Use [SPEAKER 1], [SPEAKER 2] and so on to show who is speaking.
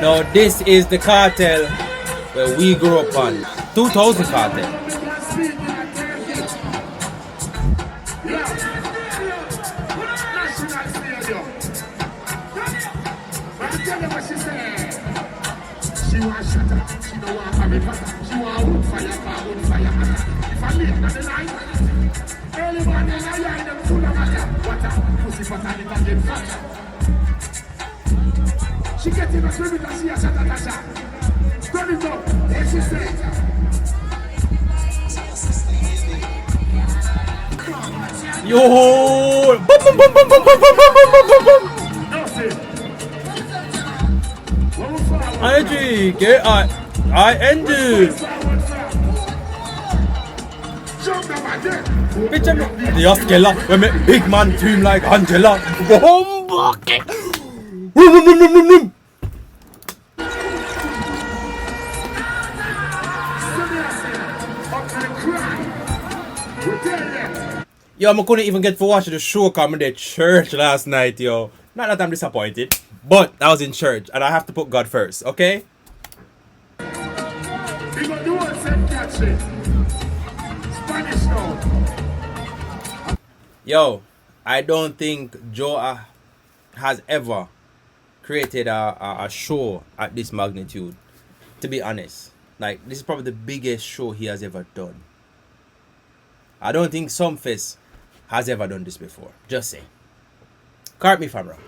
[SPEAKER 1] Now this is the cartel where we grew up on. 2000 cartel.
[SPEAKER 2] She want shut up, she don't want Harry Potter. She want wood fire, If I live on the line, early morning I lie them full of matter. Water, pussy fatter, it a get fatter. She get in a swimming and she a shut at a shot. Turn it up, and she say.
[SPEAKER 1] Yo! Boom, boom, boom, boom, boom, boom, boom, boom, boom, boom, boom. I ended. Bitch, I'm the Oscilla. We make big man team like Angela. Yo, I couldn't even get to watch the show coming to church last night, yo. Not that I'm disappointed, but I was in church and I have to put God first, okay? Yo, I don't think Joe has ever created a show at this magnitude, to be honest. Like, this is probably the biggest show he has ever done. I don't think Sumfest has ever done this before. Just saying. Correct me if I'm wrong.